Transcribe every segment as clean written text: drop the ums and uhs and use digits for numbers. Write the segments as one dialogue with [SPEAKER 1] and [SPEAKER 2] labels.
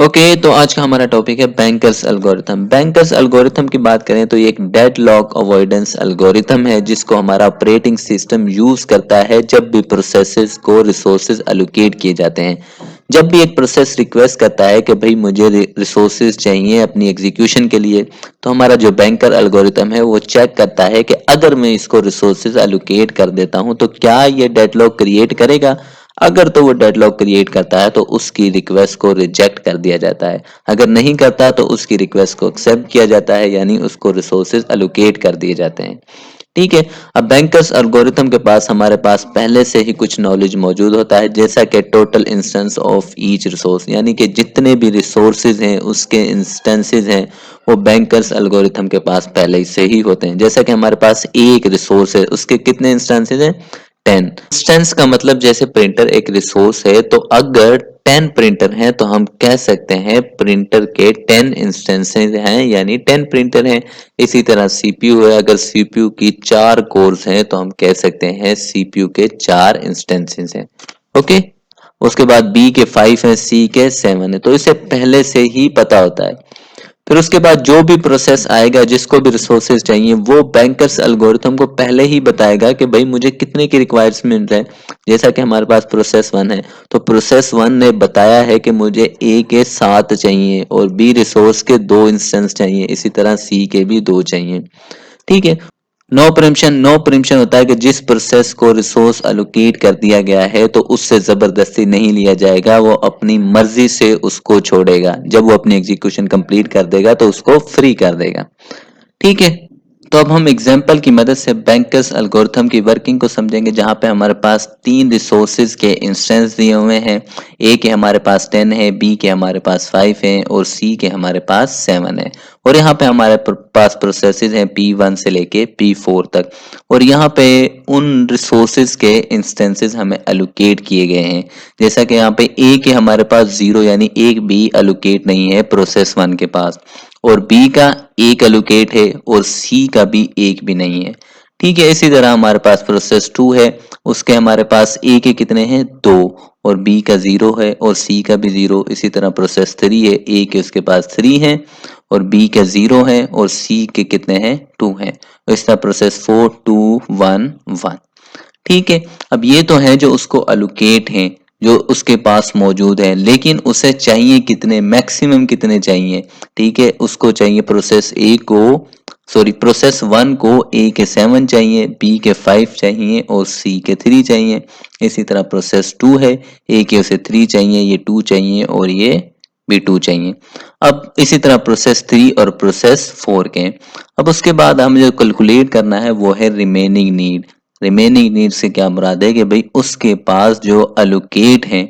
[SPEAKER 1] Okay तो आज का हमारा टॉपिक है बैंकर्स एल्गोरिथम। बैंकर्स एल्गोरिथम की बात करें तो ये एक डेडलॉक अवॉइडेंस एल्गोरिथम है जिसको हमारा ऑपरेटिंग सिस्टम यूज करता है जब भी प्रोसेसेस को रिसोर्सेज एलोकेट किए जाते हैं। जब भी एक प्रोसेस रिक्वेस्ट करता है कि भाई मुझे रिसोर्सेज चाहिए अपनी एग्जीक्यूशन के लिए, तो हमारा जो बैंकर एल्गोरिथम है वो चेक करता है कि अगर मैं इसको रिसोर्सेज एलोकेट कर देता हूं तो क्या ये डेडलॉक क्रिएट करेगा। अगर तो वो डेडलॉक क्रिएट करता है तो उसकी रिक्वेस्ट को रिजेक्ट कर दिया जाता है। अगर नहीं करता तो उसकी रिक्वेस्ट को एक्सेप्ट किया जाता है, यानी उसको रिसोर्सेज एलोकेट कर दिए जाते हैं। ठीक है। अब बैंकर्स एल्गोरिथम के पास हमारे पास पहले से ही कुछ नॉलेज मौजूद होता है, जैसा कि total instance of each resource, यानी कि जितने भी रिसोर्सेज हैं उसके इंस्टेंसेस हैं वो बैंकर्स एल्गोरिथम के पास पहले से ही होते हैं। जैसा कि हमारे पास एक रिसोर्स है, उसके कितने इंस्टेंसेस हैं? 10। इंस्टेंस का मतलब जैसे प्रिंटर एक रिसोर्स है, तो अगर 10 प्रिंटर हैं तो हम कह सकते हैं प्रिंटर के 10 इंस्टेंसेस हैं, यानी 10 प्रिंटर हैं। इसी तरह सीपीयू है, अगर सीपीयू की 4 कोर्स हैं तो हम कह सकते हैं सीपीयू के 4 इंस्टेंसेस हैं। ओके। उसके बाद बी के 5 हैं, सी के 7 है, तो इसे पहले से ही पता होता है। फिर उसके बाद जो भी प्रोसेस आएगा जिसको भी रिसोर्सेज चाहिए वो बैंकर्स एल्गोरिथम को पहले ही बताएगा कि भाई मुझे कितने की रिक्वायरमेंट है। जैसा कि हमारे पास प्रोसेस 1 है, तो प्रोसेस 1 ने बताया है कि मुझे ए के 7 चाहिए और बी रिसोर्स के 2 इंस्टेंस चाहिए, इसी तरह सी के भी 2 चाहिए। ठीक है। नो प्रिम्पशन होता है कि जिस प्रोसेस को रिसोर्स एलोकेट कर दिया गया है तो उससे जबरदस्ती नहीं लिया जाएगा, वो अपनी मर्जी से उसको छोड़ेगा। जब वो अपनी एग्जीक्यूशन कंप्लीट कर देगा तो उसको फ्री कर देगा। ठीक है। तो अब हम एग्जाम्पल की मदद से बैंकर्स एल्गोरिथम की वर्किंग को समझेंगे, जहां पे हमारे पास 3 रिसोर्सेज के इंस्टेंस दिए हुए हैं। ए के हमारे पास 10 है, बी के हमारे पास 5 है और सी के हमारे पास 7 है। और यहाँ पे हमारे पास प्रोसेसेस हैं P1 से लेके P4 तक। और यहाँ पे उन रिसोर्सेज के इंस्टेंसेस हमें एलोकेट किए गए हैं। जैसा कि यहाँ पे ए के हमारे पास 0, यानी एक भी एलोकेट नहीं है प्रोसेस 1 के पास, और बी का एक एलोकेट है और सी का भी एक भी नहीं है। ठीक है। इसी तरह हमारे पास प्रोसेस 2 है, उसके हमारे पास ए के कितने हैं? 2, और बी का 0 है और सी का भी 0। इसी तरह प्रोसेस 3 है, ए के उसके पास 3 है और बी के 0 है और सी के कितने हैं? 2 हैं। इस तरह प्रोसेस 4 2 1 1। ठीक है। अब ये तो है जो उसको एलोकेट हैं, जो उसके पास मौजूद है, लेकिन उसे चाहिए कितने, मैक्सिमम कितने चाहिए? ठीक है। उसको चाहिए प्रोसेस 1 को ए के 7 चाहिए, बी के 5 चाहिए और सी के 3 चाहिए। इसी तरह प्रोसेस 2 है, ए के उसे 3 चाहिए, ये 2 चाहिए और ये भी 2 चाहिए। अब इसी तरह प्रोसेस 3 और प्रोसेस 4 के। अब उसके बाद हमें जो कैलकुलेट करना है वो है रिमेनिंग नीड। रिमेनिंग नीड से क्या मुराद है कि भाई उसके पास जो एलोकेट है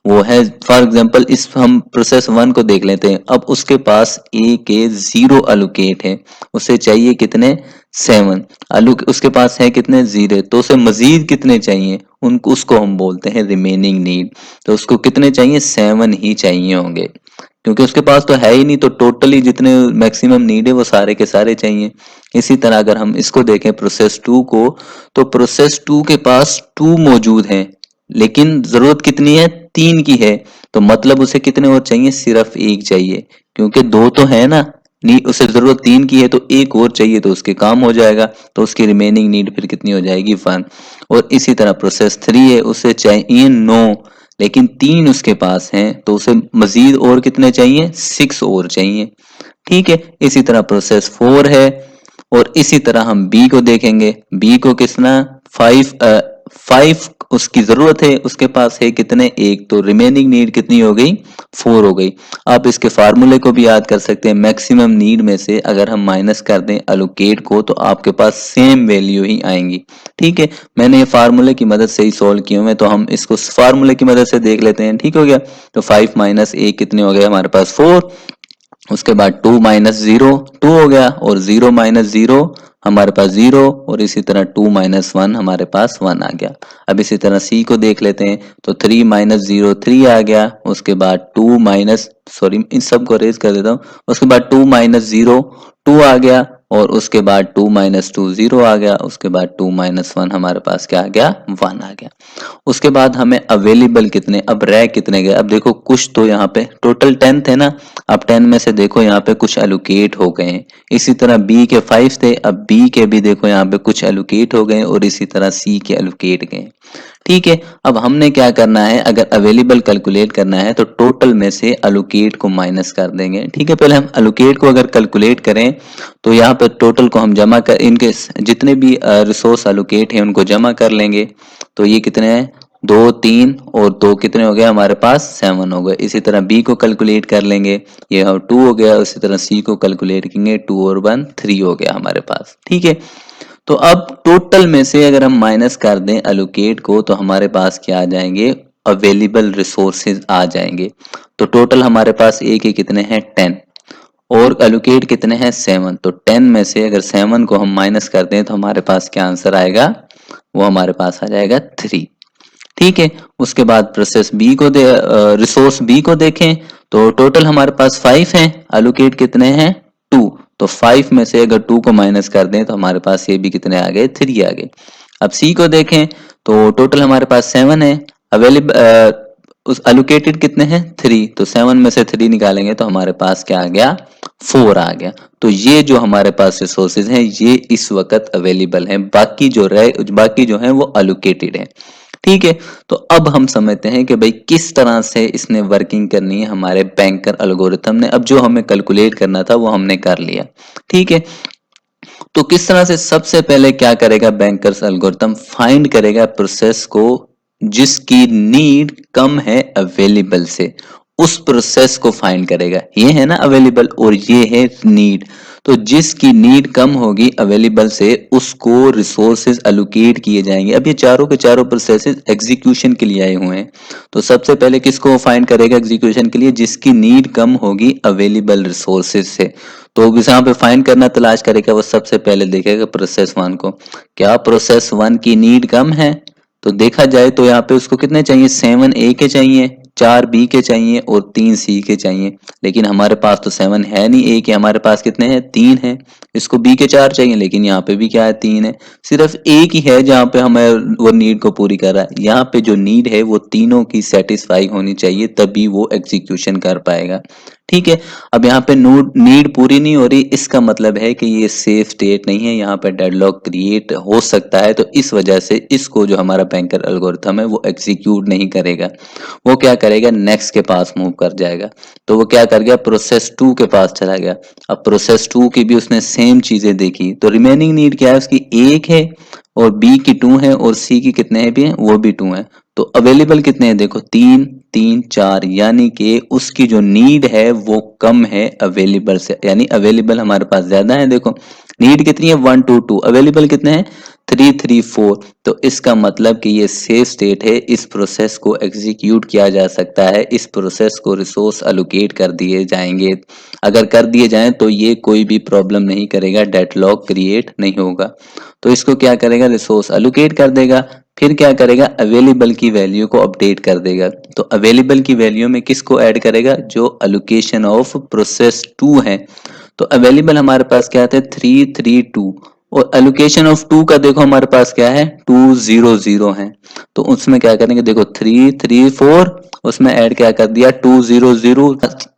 [SPEAKER 1] वो है, फॉर एग्जांपल इस हम प्रोसेस 1 को देख लेते हैं। अब उसके पास ए के 0 एलोकेट है, उसे चाहिए कितने? 7। अलू उसके पास है कितने? 0, तो उसे मजीद कितने चाहिए? उनको उसको हम बोलते हैं रिमेनिंग नीड। तो उसको कितने चाहिए? 7 ही चाहिए होंगे, क्योंकि उसके पास तो है ही नहीं, तो टोटली जितने मैक्सिमम नीड है वो सारे के सारे चाहिए। इसी तरह अगर हम इसको देखें प्रोसेस 2 को, तो प्रोसेस 2 के पास 2 मौजूद हैं, लेकिन जरूरत कितनी है? 3 की है। तो मतलब उसे कितने और चाहिए? सिर्फ एक चाहिए, क्योंकि 2 तो है ना, नहीं उसे जरूरत 3 की है तो एक और चाहिए तो उसके काम हो जाएगा। तो उसकी रिमेनिंग नीड फिर कितनी हो जाएगी? 1। और इसी तरह प्रोसेस 3 है, उसे चाहिए 9, लेकिन 3 उसके पास हैं, तो उसे मजीद और कितने चाहिए? 6 और चाहिए। ठीक है। इसी तरह प्रोसेस 4 है, और इसी तरह हम बी को देखेंगे। बी को कितना? 5 उसकी जरूरत है, उसके पास है कितने? एक, तो रिमेनिंग नीड कितनी हो गई? 4 हो गई। आप इसके फार्मूले को भी याद कर सकते हैं। मैक्सिमम नीड में से अगर हम माइनस कर दें एलोकेट को तो आपके पास सेम वैल्यू ही आएंगी। ठीक है। मैंने ये फार्मूले की मदद से ही सोल्व किए हुए, तो हम इसको फार्मूले की मदद से देख लेते हैं। ठीक हो गया। तो 5 माइनस 1 कितने हो गए हमारे पास? 4। उसके बाद 2 माइनस 0 2 हो गया, और 0 माइनस 0 हमारे पास 0, और इसी तरह 2 माइनस 1 हमारे पास 1 आ गया। अब इसी तरह सी को देख लेते हैं, तो 3 माइनस 0 3 आ गया। उसके बाद 2 माइनस, सॉरी इन सब को रेज कर देता हूँ। उसके बाद 2 माइनस 0 2 आ गया, और उसके बाद 2 माइनस 2 0 आ गया, उसके बाद 2 माइनस 1 हमारे पास क्या आ गया, 1 आ गया। उसके बाद हमें अवेलेबल कितने, अब रह कितने गए, अब देखो कुछ तो यहाँ पे टोटल 10 थे ना, अब 10 में से देखो यहाँ पे कुछ एलोकेट हो गए हैं। इसी तरह बी के 5 थे, अब बी के भी देखो यहाँ पे कुछ एलोकेट हो गए और इसी तरह सी के एलोकेट गए। ठीक है, अब हमने क्या करना है, अगर अवेलेबल कैलकुलेट करना है तो टोटल में से एलोकेट को माइनस कर देंगे। ठीक है, पहले हम एलोकेट को अगर कैलकुलेट करें तो यहाँ पर टोटल को हम जमा कर, इनके जितने भी रिसोर्स एलोकेट हैं उनको जमा कर लेंगे। तो ये कितने हैं, 2 3 और 2 कितने हो गए हमारे पास, 7 हो गए। इसी तरह बी को कैलकुलेट कर लेंगे, ये 2 हो गया। उसी तरह सी को कैलकुलेट करेंगे, 2 और 1 3 हो गया हमारे पास। ठीक है, तो अब टोटल में से अगर हम माइनस कर दें एलोकेट को तो हमारे पास क्या आ जाएंगे, अवेलेबल रिसोर्सेज आ जाएंगे। तो टोटल हमारे पास ए के कितने हैं, 10 और एलोकेट कितने हैं, 7। तो 10 में से अगर 7 को हम माइनस कर दें तो हमारे पास क्या आंसर आएगा, वो हमारे पास आ जाएगा 3। ठीक है, उसके बाद प्रोसेस बी को रिसोर्स बी को देखें तो टोटल हमारे पास 5 है, एलोकेट कितने हैं, 2। तो 5 में से अगर 2 को माइनस कर दें तो हमारे पास ये भी कितने आ गए, 3 आ गए। अब सी को देखें तो टोटल हमारे पास 7 है, अवेलेबल उस एलोकेटेड कितने हैं, 3। तो 7 में से 3 निकालेंगे तो हमारे पास क्या आ गया, 4 आ गया। तो ये जो हमारे पास रिसोर्सेज हैं ये इस वक्त अवेलेबल हैं, बाकी जो हैं वो एलोकेटेड हैं। ठीक है, तो अब हम समझते हैं कि भाई किस तरह से इसने वर्किंग करनी है हमारे बैंकर एल्गोरिथम ने। अब जो हमें कैलकुलेट करना था वो हमने कर लिया। ठीक है, तो किस तरह से, सबसे पहले क्या करेगा बैंकर्स एल्गोरिथम, फाइंड करेगा प्रोसेस को जिसकी नीड कम है अवेलेबल से, उस प्रोसेस को फाइंड करेगा। ये है ना अवेलेबल और ये है नीड, तो जिसकी नीड कम होगी अवेलेबल से उसको रिसोर्सेज एलोकेट किए जाएंगे। अब ये चारों के चारों प्रोसेसेस एग्जीक्यूशन के लिए आए हुए हैं, तो सबसे पहले किसको फाइंड करेगा एग्जीक्यूशन के लिए, जिसकी नीड कम होगी अवेलेबल रिसोर्सेज से। तो जहां पे फाइंड करना तलाश करेगा वो सबसे पहले देखेगा प्रोसेस 1 को, क्या प्रोसेस 1 की नीड कम है। तो देखा जाए तो यहाँ पे उसको कितने चाहिए, 7 ए के चाहिए, 4 बी के चाहिए और 3 सी के चाहिए। लेकिन हमारे पास तो 7 है नहीं, ए के हमारे पास कितने हैं, 3 है। इसको बी के 4 चाहिए, लेकिन यहाँ पे भी क्या है, 3 है। सिर्फ एक ही है जहाँ पे हमें वो नीड को पूरी कर रहा है। यहाँ पे जो नीड है वो तीनों की सेटिस्फाई होनी चाहिए, तभी वो एग्जीक्यूशन कर पाएगा। ठीक है, अब यहाँ पे नीड पूरी नहीं हो रही, इसका मतलब है कि ये सेफ स्टेट नहीं है, यहाँ पे डेडलॉक क्रिएट हो सकता है। तो इस वजह से इसको जो हमारा बैंकर एल्गोरिथम है वो एग्जीक्यूट नहीं करेगा, वो क्या करेगा, नेक्स्ट के पास मूव कर जाएगा। तो वो क्या कर गया, प्रोसेस 2 के पास चला गया। अब प्रोसेस 2 की भी उसने सेम चीजें देखी, तो रिमेनिंग नीड क्या है उसकी, 1 है और बी की 2 है और सी की कितने हैं भी हैं, वो भी 2 है। तो अवेलेबल कितने हैं, देखो 3 3 4, यानी कि उसकी जो नीड है वो कम है अवेलेबल से, यानी अवेलेबल हमारे पास ज्यादा है। देखो नीड कितनी है, 1 2 2, अवेलेबल कितने हैं, 3 3 4। तो इसका मतलब कि ये सेफ स्टेट है, इस प्रोसेस को एग्जीक्यूट किया जा सकता है, इस प्रोसेस को रिसोर्स एलोकेट कर दिए जाएंगे। अगर कर दिए जाएं तो ये कोई भी प्रॉब्लम नहीं करेगा, डेडलॉक क्रिएट नहीं होगा। तो इसको क्या करेगा, रिसोर्स एलोकेट कर देगा, फिर क्या करेगा, अवेलेबल की वैल्यू को अपडेट कर देगा। तो अवेलेबल की वैल्यू में किसको ऐड करेगा, जो एलोकेशन ऑफ प्रोसेस 2 है। तो अवेलेबल हमारे पास क्या था, 3 3 2 और एलोकेशन ऑफ 2 का देखो हमारे पास क्या है, 2 0 0 है। तो उसमें क्या करेंगे, देखो 3 3 4, उसमें ऐड क्या कर दिया, 2 0 0।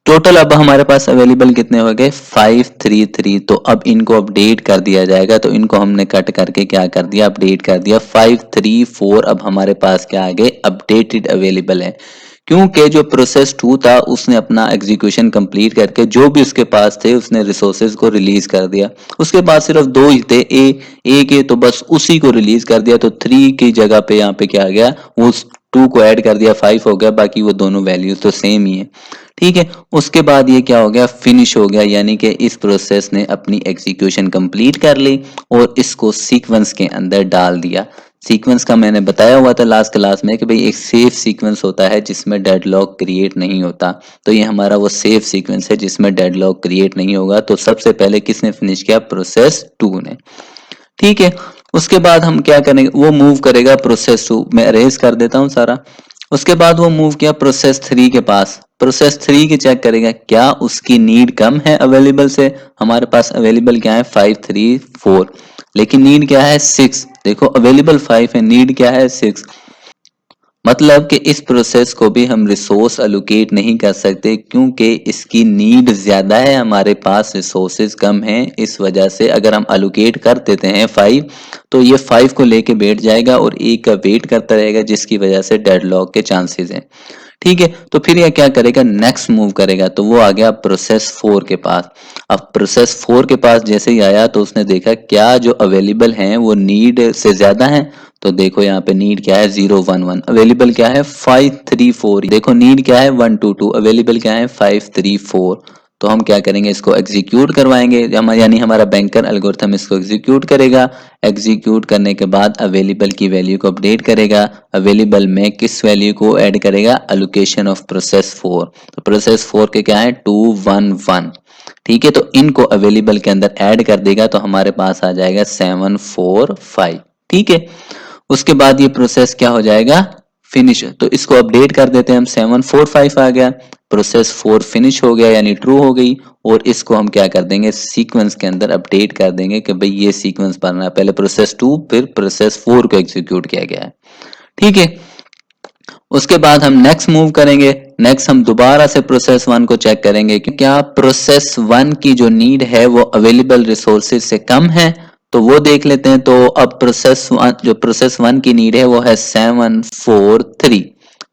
[SPEAKER 1] टोटल अब हमारे पास अवेलेबल कितने हो गए, 5 3 3। तो अब इनको अपडेट कर दिया जाएगा, तो इनको हमने कट करके क्या कर दिया, अपडेट कर दिया, 5 3 4। अब हमारे पास क्या आ गए, अपडेटेड अवेलेबल है, क्योंकि जो प्रोसेस 2 था उसने अपना एग्जीक्यूशन कंप्लीट करके जो भी उसके पास थे उसने रिसोर्सेज को रिलीज कर दिया। उसके पास सिर्फ 2 ही थे, ए के, तो बस उसी को रिलीज कर दिया। तो 3 की जगह पे यहाँ पे क्या आ गया, वो 2 को ऐड कर दिया, 5 हो गया, बाकी वो दोनों वैल्यूज तो सेम ही है। ठीक है, उसके बाद ये क्या हो गया, फिनिश हो गया, यानी कि इस प्रोसेस ने अपनी एग्जीक्यूशन कंप्लीट कर ली और इसको सीक्वेंस के अंदर डाल दिया। सीक्वेंस का मैंने बताया हुआ था लास्ट क्लास में कि भाई एक सेफ सीक्वेंस होता है जिसमें डेडलॉक क्रिएट नहीं होता। तो ये हमारा वो सेफ सीक्वेंस है जिसमें डेडलॉक क्रिएट नहीं होगा। तो सबसे पहले किसने फिनिश किया, प्रोसेस 2 ने। ठीक है, उसके बाद हम क्या करेंगे, वो मूव करेगा प्रोसेस 2, मैं अरेज कर देता हूं सारा। उसके बाद वो मूव किया प्रोसेस 3 के पास। प्रोसेस 3 की चेक करेगा क्या उसकी नीड कम है अवेलेबल से। हमारे पास अवेलेबल क्या है 534, लेकिन नीड क्या है 6। देखो अवेलेबल 5 है, नीड क्या है 6। मतलब कि इस प्रोसेस को भी हम रिसोर्स अलोकेट नहीं कर सकते क्योंकि इसकी नीड ज्यादा है, हमारे पास रिसोर्सेज कम हैं। इस वजह से अगर हम अलोकेट कर देते हैं 5 तो ये 5 को लेके बैठ जाएगा और एक का वेट करता रहेगा, जिसकी वजह से डेडलॉक के चांसेस हैं। ठीक है, तो फिर यह क्या करेगा, नेक्स्ट मूव करेगा। तो वो आ गया प्रोसेस 4 के पास। अब प्रोसेस 4 के पास जैसे ही आया तो उसने देखा क्या जो अवेलेबल हैं वो नीड से ज्यादा हैं। तो देखो यहाँ पे नीड क्या है 011, अवेलेबल क्या है 534। देखो नीड क्या है 122, अवेलेबल क्या है 534। तो हम क्या करेंगे, इसको एग्जीक्यूट करवाएंगे, यानी हमारा बैंकर एल्गोरिथम इसको एग्जीक्यूट करेगा। एग्जीक्यूट करने के बाद अवेलेबल की वैल्यू को अपडेट करेगा। अवेलेबल में किस वैल्यू को ऐड करेगा, एलोकेशन ऑफ प्रोसेस 4। तो प्रोसेस 4 के क्या है 211। ठीक है, तो इनको अवेलेबल के अंदर ऐड कर देगा तो हमारे पास आ जाएगा 745। ठीक है, उसके बाद ये प्रोसेस क्या हो जाएगा, फिनिश। तो इसको अपडेट कर देते हैं हम, 745 आ गया, प्रोसेस 4 फिनिश हो गया यानी ट्रू हो गई। और इसको हम क्या कर देंगे, सीक्वेंस के अंदर अपडेट कर देंगे कि भाई ये सीक्वेंस बनना है, पहले प्रोसेस 2 फिर प्रोसेस 4 को एग्जीक्यूट किया गया है। ठीक है, उसके बाद हम नेक्स्ट मूव करेंगे। नेक्स्ट हम दोबारा से प्रोसेस 1 को चेक करेंगे कि क्या प्रोसेस 1 की जो नीड है वो अवेलेबल रिसोर्सेज से कम है। तो वो देख लेते हैं। तो अब प्रोसेस 1 की नीड है वो है 743।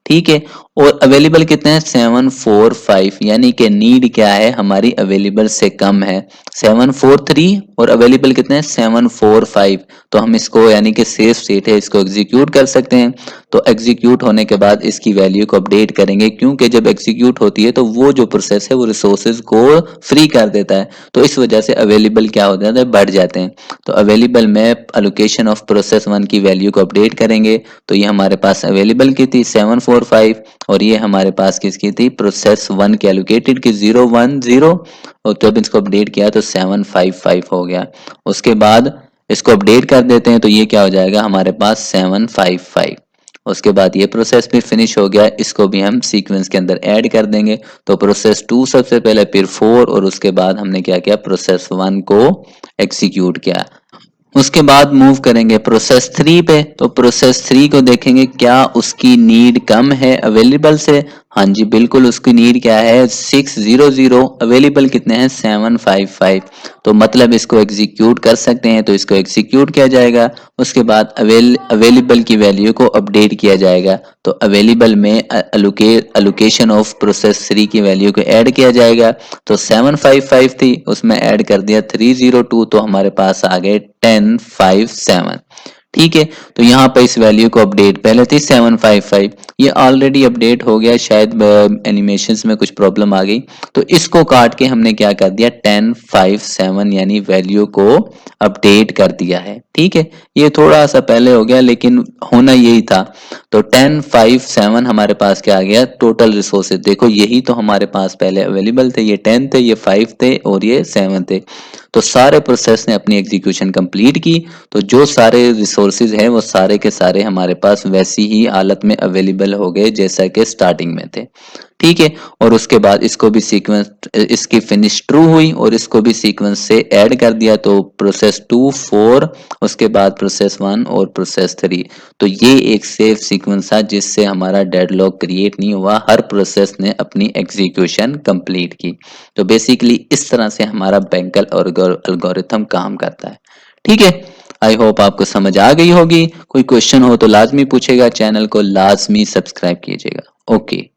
[SPEAKER 1] ठीक है, और अवेलेबल कितने हैं 745, यानी कि नीड क्या है हमारी अवेलेबल से कम है 743, और अवेलेबल कितने हैं 745। तो हम इसको यानी कि सेफ स्टेट है, इसको एग्जीक्यूट कर सकते हैं। तो एग्जीक्यूट होने के बाद इसकी वैल्यू को अपडेट करेंगे, क्योंकि जब एग्जीक्यूट होती है तो वो जो प्रोसेस है वो रिसोर्सेज को फ्री कर देता है, तो इस वजह से अवेलेबल क्या हो जाता है, बढ़ जाते हैं। तो अवेलेबल में एलोकेशन ऑफ प्रोसेस 1 की वैल्यू को अपडेट करेंगे। तो ये हमारे पास अवेलेबल की थी 745, और ये हमारे पास किसकी थी, प्रोसेस 1 की एलोकेटेड की 010। और जब इसको अपडेट किया तो 755 हो गया। उसके बाद इसको अपडेट कर देते हैं तो ये क्या हो जाएगा हमारे पास 755। उसके बाद ये प्रोसेस भी फिनिश हो गया, इसको भी हम सीक्वेंस के अंदर ऐड कर देंगे। तो प्रोसेस 2 सबसे पहले, फिर 4, और उसके बाद हमने क्या किया, प्रोसेस 1 को एग्जीक्यूट किया। उसके बाद मूव करेंगे प्रोसेस 3 पे। तो प्रोसेस 3 को देखेंगे क्या उसकी नीड कम है अवेलेबल से। हाँ जी बिल्कुल, उसकी नीड क्या है 600, अवेलेबल कितने हैं 755। तो मतलब इसको एग्जीक्यूट कर सकते हैं, तो इसको एग्जीक्यूट किया जाएगा। उसके बाद अवेलेबल की वैल्यू को अपडेट किया जाएगा। तो अवेलेबल में अलोकेशन ऑफ प्रोसेस 3 की वैल्यू को ऐड किया जाएगा। तो 755 थी, उसमें ऐड कर दिया 302, तो हमारे पास आ गए 1057। ठीक है, तो यहाँ पर इस वैल्यू को अपडेट, पहले थी 755, ये ऑलरेडी अपडेट हो गया, शायद एनिमेशंस में कुछ प्रॉब्लम आ गई। तो इसको काट के हमने क्या कर दिया 1057, यानी वैल्यू को अपडेट कर दिया है। ठीक है, ये थोड़ा सा पहले हो गया लेकिन होना यही था। तो 1057 हमारे पास क्या आ गया, टोटल रिसोर्सेज। देखो यही तो हमारे पास पहले अवेलेबल थे, ये 10 थे, ये 5 थे और ये 7 थे। तो सारे प्रोसेस ने अपनी एग्जीक्यूशन कंप्लीट की। तो जो सारे रिसोर्सेज हैं वो सारे के सारे हमारे पास वैसी ही हालत में अवेलेबल हो गए जैसा कि स्टार्टिंग में थे। ठीक है, और उसके बाद इसको भी सीक्वेंस, इसकी फिनिश ट्रू हुई और इसको भी सीक्वेंस से ऐड कर दिया। तो प्रोसेस 2 4, उसके बाद प्रोसेस 1 और प्रोसेस 3। तो ये एक सेफ सीक्वेंस था जिससे हमारा डेडलॉक क्रिएट नहीं हुआ, हर प्रोसेस ने अपनी एग्जीक्यूशन कंप्लीट की। तो बेसिकली इस तरह से हमारा बैंकल और एल्गोरिथम काम करता है। ठीक है, आई होप आपको समझ आ गई होगी। कोई क्वेश्चन हो तो लाजमी पूछेगा, चैनल को लाजमी सब्सक्राइब कीजिएगा। ओके।